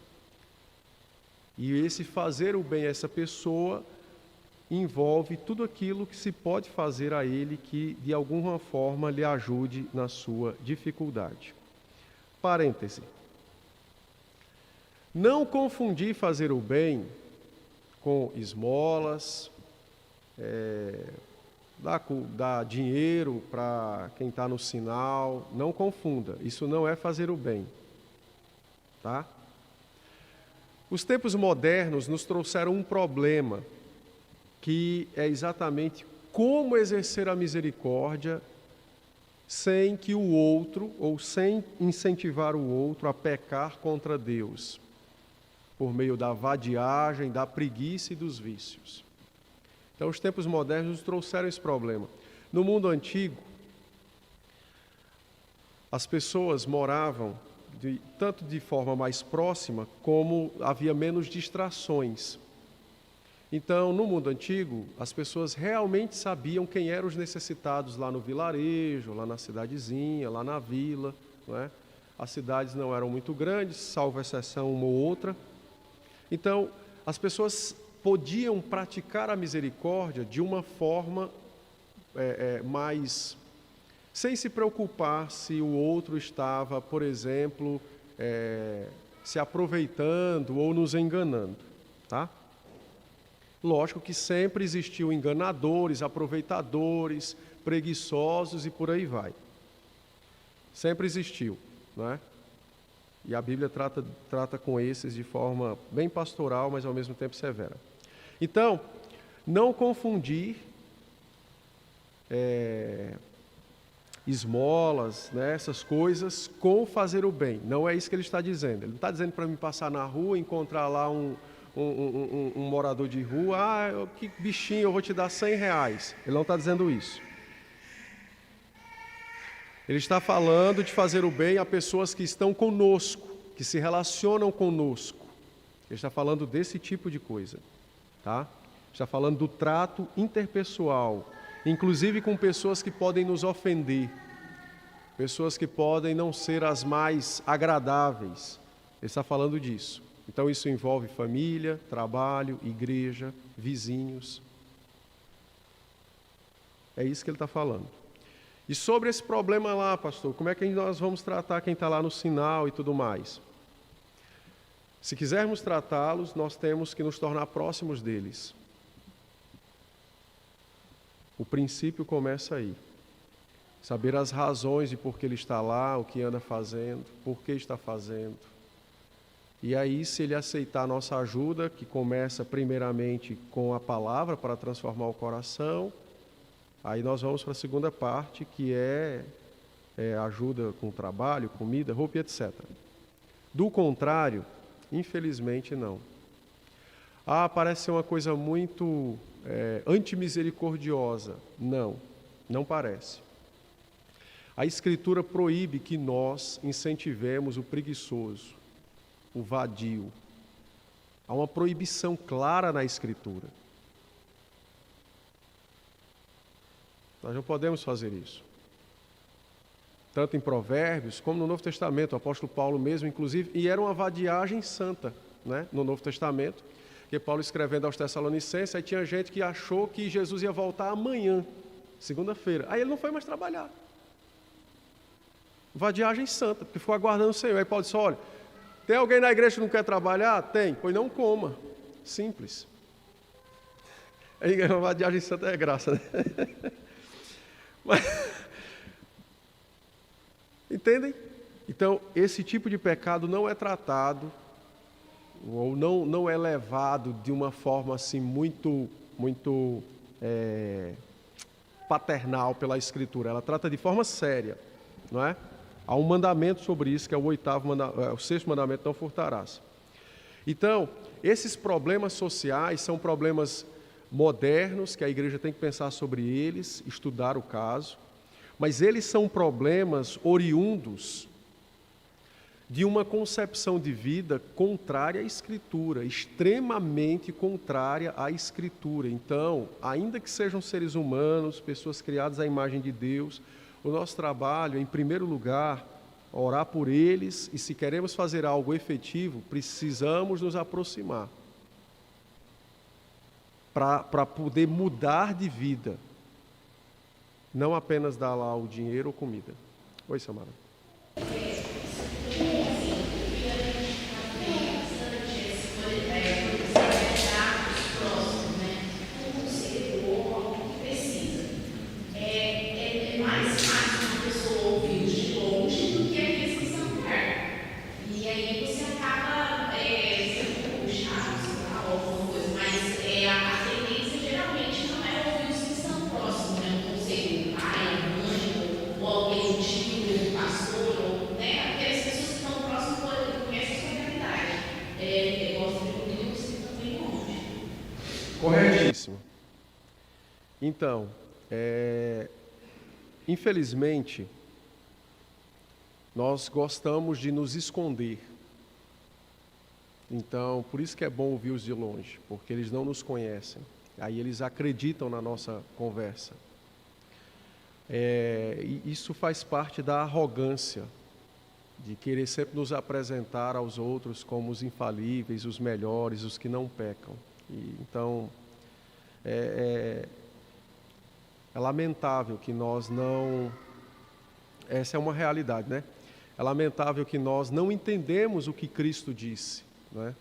E esse fazer o bem a essa pessoa envolve tudo aquilo que se pode fazer a ele que, de alguma forma, lhe ajude na sua dificuldade. Parêntese. Não confundir fazer o bem com esmolas, dar dinheiro para quem está no sinal. Não confunda, isso não é fazer o bem, tá? Os tempos modernos nos trouxeram um problema, que é exatamente como exercer a misericórdia sem que o outro, ou sem incentivar o outro a pecar contra Deus, por meio da vadiagem, da preguiça e dos vícios. Então, os tempos modernos nos trouxeram esse problema. No mundo antigo, as pessoas moravam tanto de forma mais próxima, como havia menos distrações. Então, no mundo antigo, as pessoas realmente sabiam quem eram os necessitados lá no vilarejo, lá na cidadezinha, lá na vila, não é? As cidades não eram muito grandes, salvo exceção uma ou outra. Então, as pessoas podiam praticar a misericórdia de uma forma mais... sem se preocupar se o outro estava, por exemplo, se aproveitando ou nos enganando, tá? Lógico que sempre existiu enganadores, aproveitadores, preguiçosos e por aí vai. Sempre existiu, não é? E a Bíblia trata com esses de forma bem pastoral, mas ao mesmo tempo severa. Então, não confundir esmolas, né, essas coisas, com fazer o bem. Não é isso que ele está dizendo. Ele não está dizendo para mim passar na rua, encontrar lá um morador de rua, que bichinho, eu vou te dar R$100. Ele não está dizendo isso. Ele está falando de fazer o bem a pessoas que estão conosco, que se relacionam conosco. Ele está falando desse tipo de coisa, tá? Está falando do trato interpessoal, inclusive com pessoas que podem nos ofender, pessoas que podem não ser as mais agradáveis. Ele está falando disso. Então isso envolve família, trabalho, igreja, vizinhos. É isso que ele está falando. E sobre esse problema lá, pastor, como é que nós vamos tratar quem está lá no sinal e tudo mais? Se quisermos tratá-los, nós temos que nos tornar próximos deles. O princípio começa aí. Saber as razões de por que ele está lá, o que anda fazendo, por que está fazendo. E aí, se ele aceitar a nossa ajuda, que começa primeiramente com a palavra para transformar o coração, aí nós vamos para a segunda parte, que é ajuda com trabalho, comida, roupa, etc. Do contrário, infelizmente não. Parece ser uma coisa muito antimisericordiosa. Não, não parece. A Escritura proíbe que nós incentivemos o preguiçoso, o vadio. Há uma proibição clara na Escritura. Nós não podemos fazer isso. Tanto em Provérbios, como no Novo Testamento, o apóstolo Paulo mesmo, inclusive, e era uma vadiagem santa, né, no Novo Testamento, que Paulo escrevendo aos Tessalonicenses, aí tinha gente que achou que Jesus ia voltar amanhã, segunda-feira. Aí ele não foi mais trabalhar. Vadiagem santa, porque ficou aguardando o Senhor. Aí Paulo disse, olha, tem alguém na igreja que não quer trabalhar? Tem, pois não coma. Simples. Aí a vadiagem santa é graça, né? Entendem? Então, esse tipo de pecado não é tratado ou não é levado de uma forma assim muito paternal pela Escritura. Ela trata de forma séria, não é? Há um mandamento sobre isso, que é o sexto mandamento, não furtarás. Então, esses problemas sociais são problemas modernos, que a igreja tem que pensar sobre eles, estudar o caso, mas eles são problemas oriundos de uma concepção de vida contrária à Escritura, extremamente contrária à Escritura. Então, ainda que sejam seres humanos, pessoas criadas à imagem de Deus, o nosso trabalho, em primeiro lugar, orar por eles, e se queremos fazer algo efetivo, precisamos nos aproximar para poder mudar de vida, não apenas dar lá o dinheiro ou comida. Oi, Samara. Corretíssimo. Então, infelizmente, nós gostamos de nos esconder. Então, por isso que é bom ouvir os de longe, porque eles não nos conhecem. Aí eles acreditam na nossa conversa. E isso faz parte da arrogância, de querer sempre nos apresentar aos outros como os infalíveis, os melhores, os que não pecam. Então, é lamentável que nós não... Essa é uma realidade, né? É lamentável que nós não entendemos o que Cristo disse, né?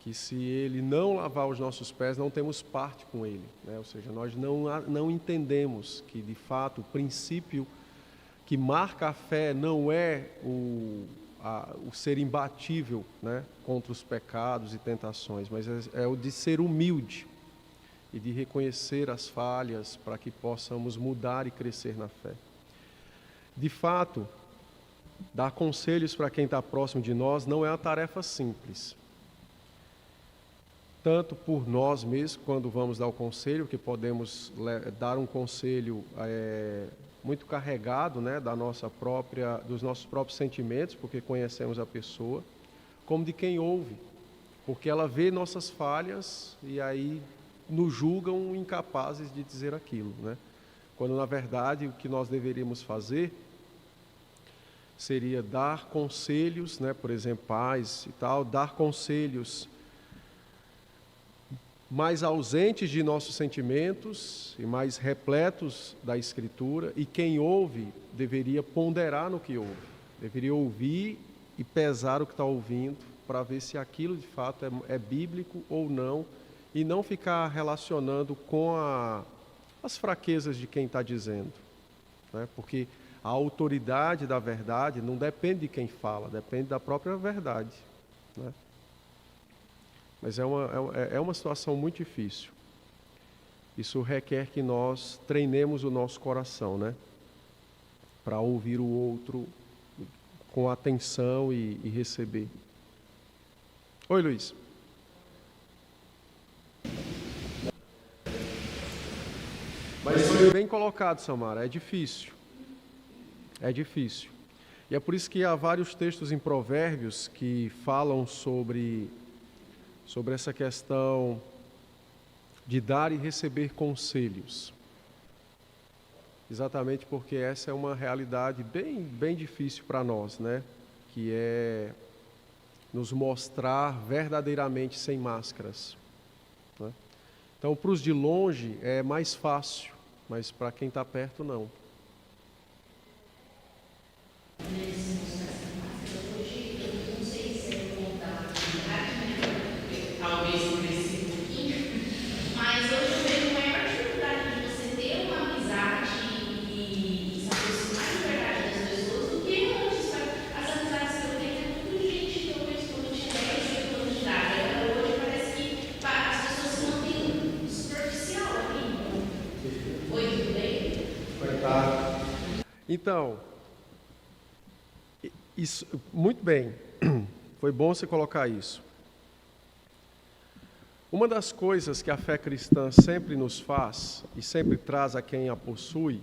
Que se Ele não lavar os nossos pés, não temos parte com Ele, né? Ou seja, nós não entendemos que, de fato, o princípio que marca a fé não é o ser imbatível, né, contra os pecados e tentações, mas é o de ser humilde e de reconhecer as falhas para que possamos mudar e crescer na fé. De fato, dar conselhos para quem está próximo de nós não é uma tarefa simples. Tanto por nós mesmos, quando vamos dar o conselho, que podemos dar um conselho muito carregado, né, dos nossos próprios sentimentos, porque conhecemos a pessoa, como de quem ouve, porque ela vê nossas falhas e aí nos julgam incapazes de dizer aquilo, né? Quando, na verdade, o que nós deveríamos fazer seria dar conselhos, né, por exemplo, pais e tal, dar conselhos mais ausentes de nossos sentimentos e mais repletos da Escritura, e quem ouve deveria ponderar no que ouve, deveria ouvir e pesar o que está ouvindo para ver se aquilo de fato é bíblico ou não, e não ficar relacionando com as fraquezas de quem está dizendo, né? Porque a autoridade da verdade não depende de quem fala, depende da própria verdade, né? Mas é uma situação muito difícil. Isso requer que nós treinemos o nosso coração, né? Para ouvir o outro com atenção e receber. Oi, Luiz. Mas foi bem colocado, Samara. É difícil. É difícil. E é por isso que há vários textos em Provérbios que falam sobre essa questão de dar e receber conselhos. Exatamente porque essa é uma realidade bem difícil para nós, né? Que é nos mostrar verdadeiramente sem máscaras, né? Então, para os de longe é mais fácil, mas para quem está perto, não. Talvez cresça um pouquinho, mas hoje eu vejo a maior dificuldade de você ter uma amizade e se aproximar de verdade das pessoas do que antes. As amizades que eu tenho é tudo gente que eu conheço quando eu tinha 10, 8 anos de idade. Agora hoje parece que as pessoas se mantêm superficial aqui. Oi, tudo bem? Então, isso, muito bem. Foi bom você colocar isso. Uma das coisas que a fé cristã sempre nos faz e sempre traz a quem a possui,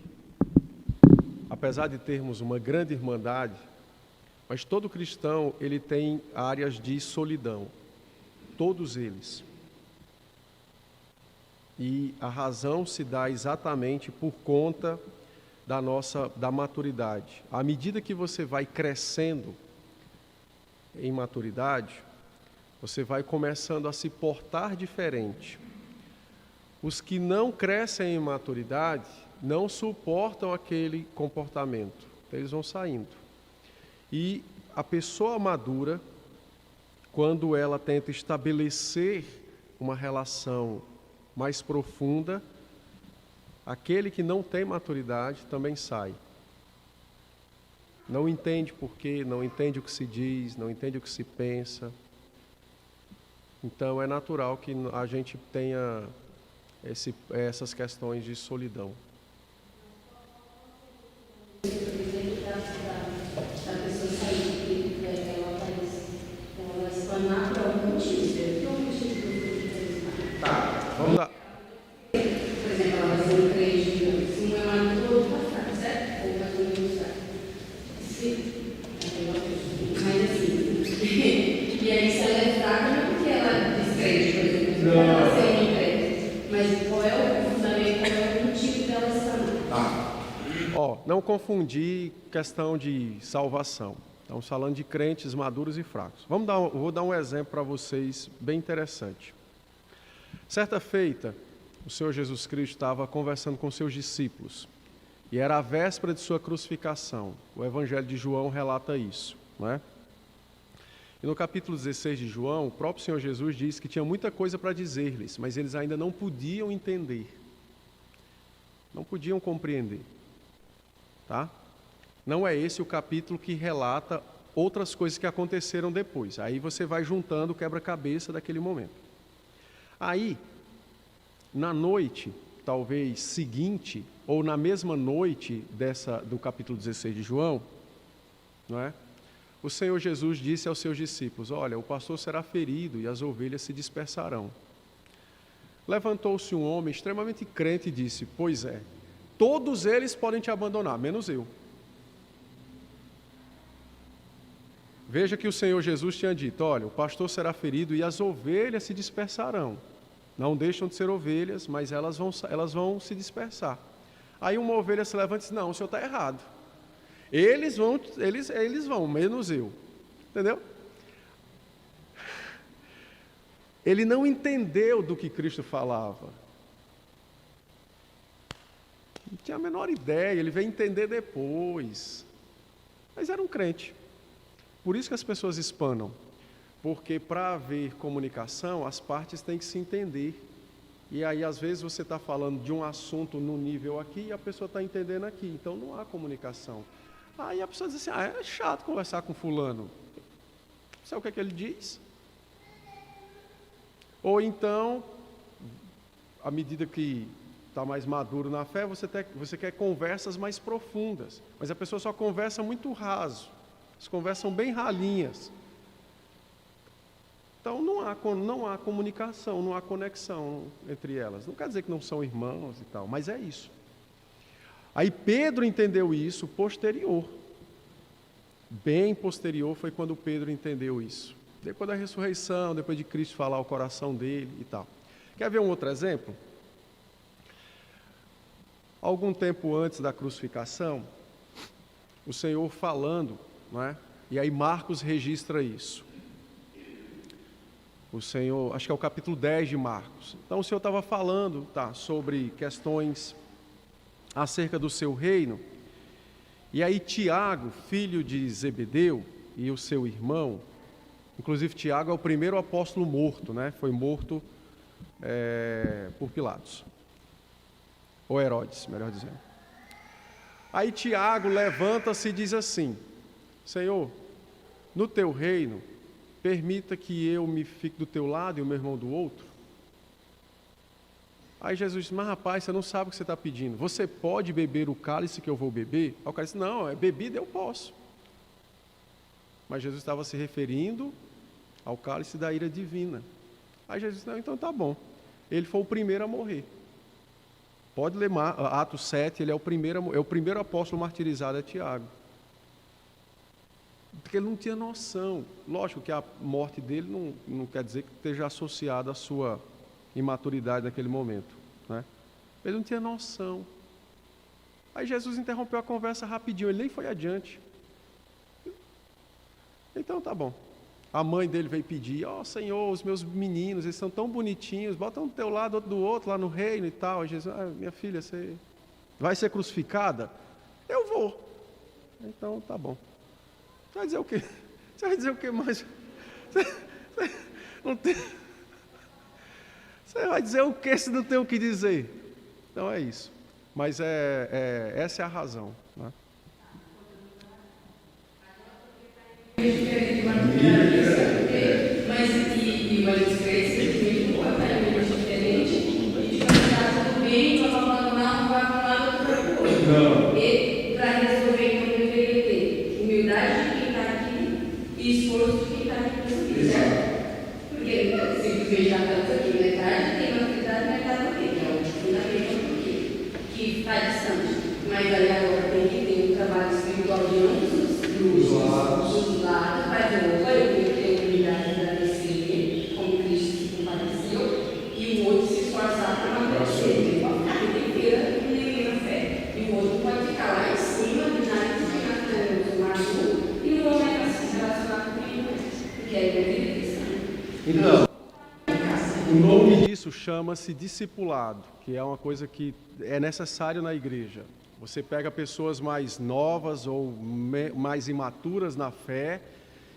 apesar de termos uma grande irmandade, mas todo cristão ele tem áreas de solidão, todos eles. E a razão se dá exatamente por conta da maturidade. À medida que você vai crescendo em maturidade, você vai começando a se portar diferente. Os que não crescem em maturidade não suportam aquele comportamento, eles vão saindo. E a pessoa madura, quando ela tenta estabelecer uma relação mais profunda, aquele que não tem maturidade também sai. Não entende porquê, não entende o que se diz, não entende o que se pensa. Então é natural que a gente tenha essas questões de solidão. Tá, vamos lá. Por exemplo, ela vai ser um crente, se um é maduro, outro vai ficar, certo? Ou vai começar. Sim. Mas assim, e aí se ela é fraca, não é porque ela é descrente, por exemplo, não ela ser uma crente. Mas qual é o fundamento, qual é o motivo dela estar? Não confundir questão de salvação. Estamos falando de crentes maduros e fracos. Vou dar um exemplo para vocês bem interessante. Certa feita, o Senhor Jesus Cristo estava conversando com seus discípulos E era a véspera de sua crucificação. O Evangelho de João relata isso, não é? E no capítulo 16 de João, o próprio Senhor Jesus diz que tinha muita coisa para dizer-lhes, mas eles ainda não podiam entender. Não podiam compreender. Tá? Não é esse o capítulo que relata outras coisas que aconteceram depois. Aí você vai juntando o quebra-cabeça daquele momento. Aí, na noite, talvez seguinte, ou na mesma noite do capítulo 16 de João, não é? O Senhor Jesus disse aos seus discípulos: olha, o pastor será ferido e as ovelhas se dispersarão. Levantou-se um homem extremamente crente e disse: pois é, todos eles podem te abandonar, menos eu. Veja que o Senhor Jesus tinha dito: olha, o pastor será ferido e as ovelhas se dispersarão. Não deixam de ser ovelhas, mas elas vão se dispersar. Aí uma ovelha se levanta e diz: não, o senhor está errado. Eles vão, menos eu. Entendeu? Ele não entendeu do que Cristo falava. Não tinha a menor ideia, ele veio entender depois. Mas era um crente. Por isso que as pessoas espanam. Porque para haver comunicação, as partes têm que se entender. E aí, às vezes, você está falando de um assunto no nível aqui e a pessoa está entendendo aqui. Então, não há comunicação. Aí a pessoa diz assim: é chato conversar com fulano. Sabe o que ele diz? Ou então, à medida que está mais maduro na fé, você quer conversas mais profundas. Mas a pessoa só conversa muito raso. Eles conversam bem ralinhas. Então não há comunicação, não há conexão entre elas. Não quer dizer que não são irmãos e tal, mas é isso. Aí Pedro entendeu isso posterior. Bem posterior foi quando Pedro entendeu isso. Depois da ressurreição, depois de Cristo falar ao coração dele e tal. Quer ver um outro exemplo? Algum tempo antes da crucificação, o Senhor falando, não é? E aí Marcos registra isso. O Senhor, acho que é o capítulo 10 de Marcos. Então o Senhor estava falando, sobre questões acerca do seu reino. E aí Tiago, filho de Zebedeu, e o seu irmão, inclusive Tiago é o primeiro apóstolo morto, né? Foi morto por Pilatos. Ou Herodes, melhor dizendo. Aí Tiago levanta-se e diz assim: Senhor, no teu reino, permita que eu me fique do teu lado e o meu irmão do outro. Aí Jesus disse: mas rapaz, você não sabe o que você está pedindo. Você pode beber o cálice que eu vou beber? Aí o cara disse: não, é bebida, eu posso. Mas Jesus estava se referindo ao cálice da ira divina. Aí Jesus disse: não, então tá bom. Ele foi o primeiro a morrer. Pode ler Atos 7, ele é o primeiro apóstolo martirizado, é Tiago. Porque ele não tinha noção. Lógico que a morte dele não quer dizer que esteja associada à sua imaturidade naquele momento, né? Ele não tinha noção. Aí Jesus interrompeu a conversa rapidinho, ele nem foi adiante. Então tá bom. A mãe dele veio pedir: Senhor, os meus meninos, eles são tão bonitinhos, bota um do teu lado, outro do outro, lá no reino e tal. Aí Jesus: minha filha, você vai ser crucificada? Eu vou. Então tá bom. Você vai dizer o quê? Você vai dizer o quê mais? Você vai dizer o quê se não tem o que dizer? Então é isso. Mas essa é a razão, né? Mas e mais diferente, mesmo a tarefa é diferente, e de fazer tudo bem, vai falando não, vai falando para o outro. E para resolver, então deveria ter humildade de quem está aqui e esforço de quem está aqui para subir, certo? Porque simplesmente já estamos aqui, metade tem maturidade, metade não tem, que é o fundamento que está distante. Mas aí agora tem que ter um trabalho espiritual de ambos os lados, para dizer: olha, eu tenho que ter humildade de agradecer, como Cristo se compareceu, e o outro se esforçar para amadurecer. Ele pode ficar a vida inteira na fé. E o outro pode ficar lá em cima, já ensinando o maduro, e o outro vai se relacionar com quem não é. Porque aí vai vir cristão. Então, o nome disso chama-se discipulado, que é uma coisa que é necessário na igreja. Você pega pessoas mais novas ou mais imaturas na fé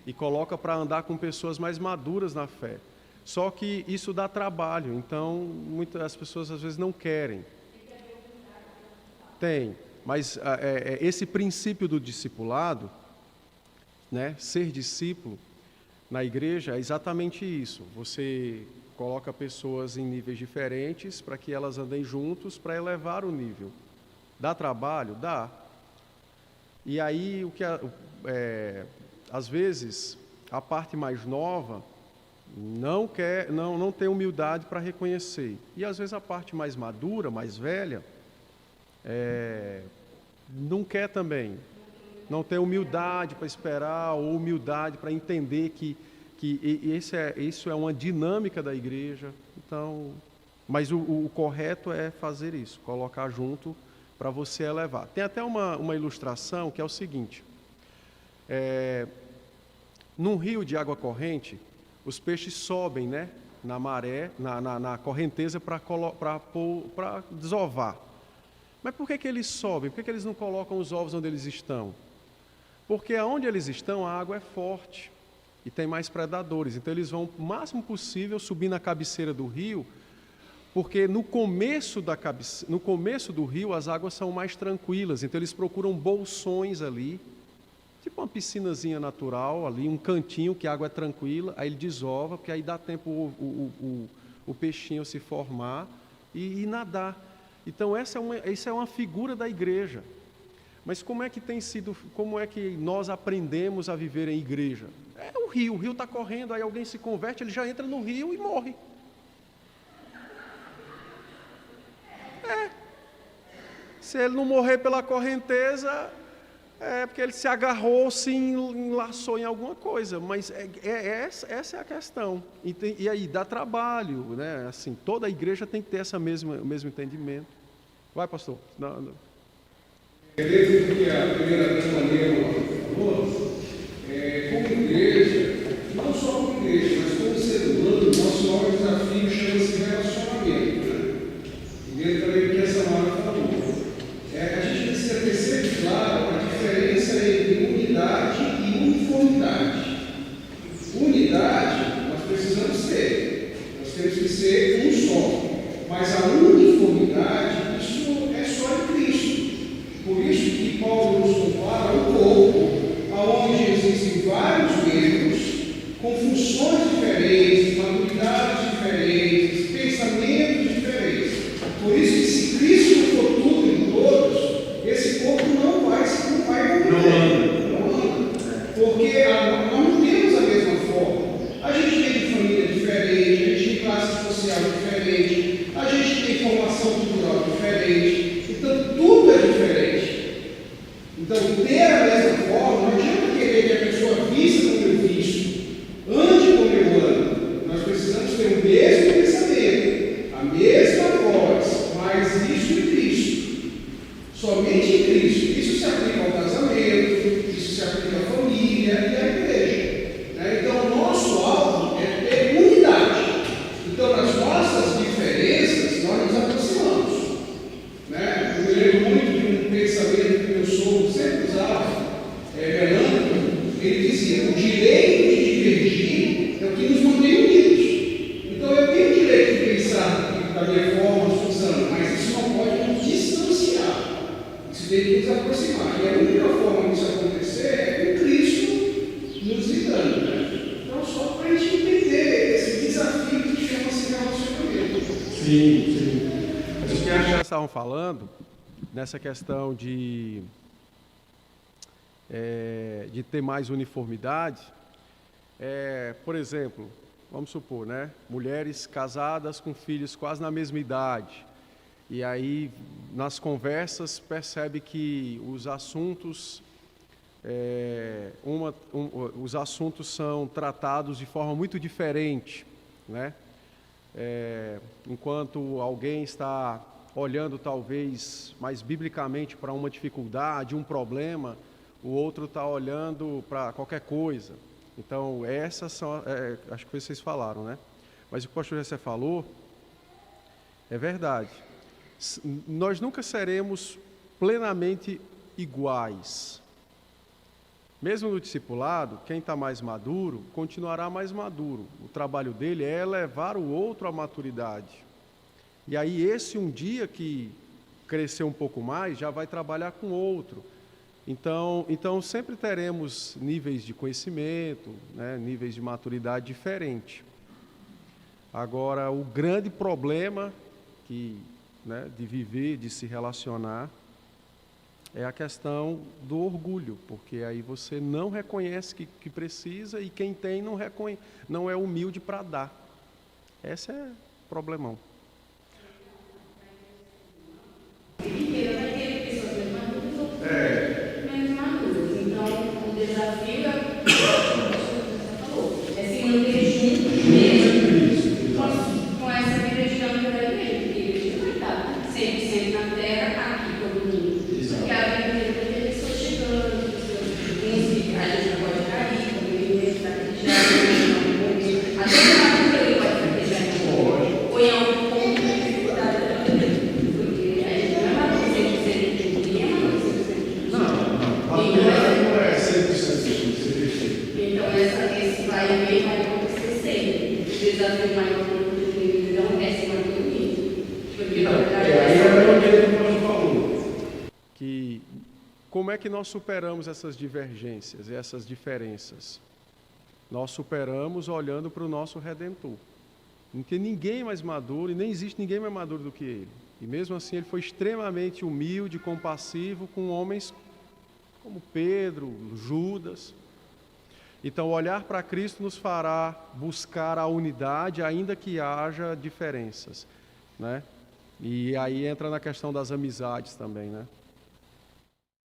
e coloca para andar com pessoas mais maduras na fé. Só que isso dá trabalho, então muitas pessoas às vezes não querem. Tem, mas esse princípio do discipulado, né, ser discípulo na igreja é exatamente isso. Você coloca pessoas em níveis diferentes para que elas andem juntos para elevar o nível. Dá trabalho? Dá. E aí, às vezes, a parte mais nova não tem humildade para reconhecer. E às vezes a parte mais madura, mais velha, não quer também. Não tem humildade para esperar, ou humildade para entender que isso é uma dinâmica da igreja. Então, mas o correto é fazer isso, colocar junto para você elevar. Tem até uma ilustração que é o seguinte: num rio de água corrente, os peixes sobem, né, na maré, na correnteza para desovar. Mas por que eles sobem? Por que eles não colocam os ovos onde eles estão? Porque onde eles estão, a água é forte e tem mais predadores. Então eles vão o máximo possível subir na cabeceira do rio, porque no começo do rio as águas são mais tranquilas. Então eles procuram bolsões ali, tipo uma piscinazinha natural ali, um cantinho que a água é tranquila, aí ele desova, porque aí dá tempo o peixinho se formar e nadar. Então essa é uma figura da igreja. Mas como é que nós aprendemos a viver em igreja? É o rio está correndo, aí alguém se converte, ele já entra no rio e morre. Se ele não morrer pela correnteza, é porque ele se agarrou, se enlaçou em alguma coisa. Mas essa é a questão. E aí dá trabalho, né? Assim, toda a igreja tem que ter o mesmo entendimento. Vai, pastor. Não. Beleza, que a primeira dama falou, como igreja, não só como igreja, mas como ser humano, nosso maior desafio chama-se relacionamento. Né? E dentro também do que essa Mara falou. A gente precisa ter sempre claro a diferença entre unidade e uniformidade. Unidade, nós precisamos ter. Nós temos que ser um só. Mas a uniformidade, isso é só em Cristo. Por isso que Paulo nos compara um corpo, onde existem vários membros, com funções diferentes, maturidades diferentes, pensamentos diferentes. Por isso que se Cristo não for tudo em todos, esse corpo não vai morrer. Não anda. Porque nós não temos a mesma forma. A gente tem de família diferente, a gente tem classe social diferente, a gente tem formação cultural diferente. Então, tudo é diferente. Então, ter a mesma forma, não adianta querer que a pessoa vista como eu visto, ande como eu ando. Nós precisamos ter o mesmo pensamento, a mesma voz, mas isso em Cristo. Somente em Cristo. Isso se aplica ao casamento, isso se aplica à família e à igreja. Então, o nosso alvo é ter unidade. Então, nas nossas diferenças, nós nos aproximamos. Eu me lembro muito de um pensamento que meu sogro sempre usava, Melânico. Ele dizia: o direito de divergir é o que nos mantém unidos. Então eu tenho o direito de pensar da minha forma, funcionando, mas isso não pode nos distanciar. Isso tem que nos aproximar. E a única forma de isso acontecer é com Cristo nos lidando. Então, só para a gente entender esse desafio que chama-se relacionamento. Sim. O que a gente estavam falando nessa questão de ter mais uniformidade, por exemplo, vamos supor, né, mulheres casadas com filhos quase na mesma idade, e aí nas conversas percebe que os assuntos são tratados de forma muito diferente, né? Enquanto alguém está olhando talvez mais biblicamente para uma dificuldade, um problema, o outro está olhando para qualquer coisa. Então, essas são, acho que vocês falaram, né? Mas o que o pastor Jessé falou é verdade. Nós nunca seremos plenamente iguais. Mesmo no discipulado, quem está mais maduro continuará mais maduro. O trabalho dele é levar o outro à maturidade. E aí esse um dia que crescer um pouco mais, já vai trabalhar com outro. Então sempre teremos níveis de conhecimento, né, níveis de maturidade diferentes. Agora, o grande problema de viver, de se relacionar, é a questão do orgulho, porque aí você não reconhece que precisa e quem tem não é humilde para dar. Esse é o problemão. Menos maduras. Então, o desafio é se manter juntos mesmo com essa vida dinâmica da igreja, porque a igreja não vai estar 100% na terra, aqui todo mundo. Porque a vida tem pessoas chegando, a gente não pode cair, como ele está acreditando, até o lado ele pode acreditar ou em algum ponto de dificuldade da vida, porque a gente não é mais 100% de ninguém, é mais 100% de Não é 100% de então, esse vai e vem vai acontecer sempre. O desafio maior para o não é se manter unido. Porque, na verdade, aí é o que nós falamos. Que como é que nós superamos essas divergências e essas diferenças? Nós superamos olhando para o nosso Redentor. Não tem ninguém mais maduro e nem existe ninguém mais maduro do que ele. E mesmo assim ele foi extremamente humilde, compassivo com homens como Pedro, Judas. Então, olhar para Cristo nos fará buscar a unidade, ainda que haja diferenças, né? E aí entra na questão das amizades também, né?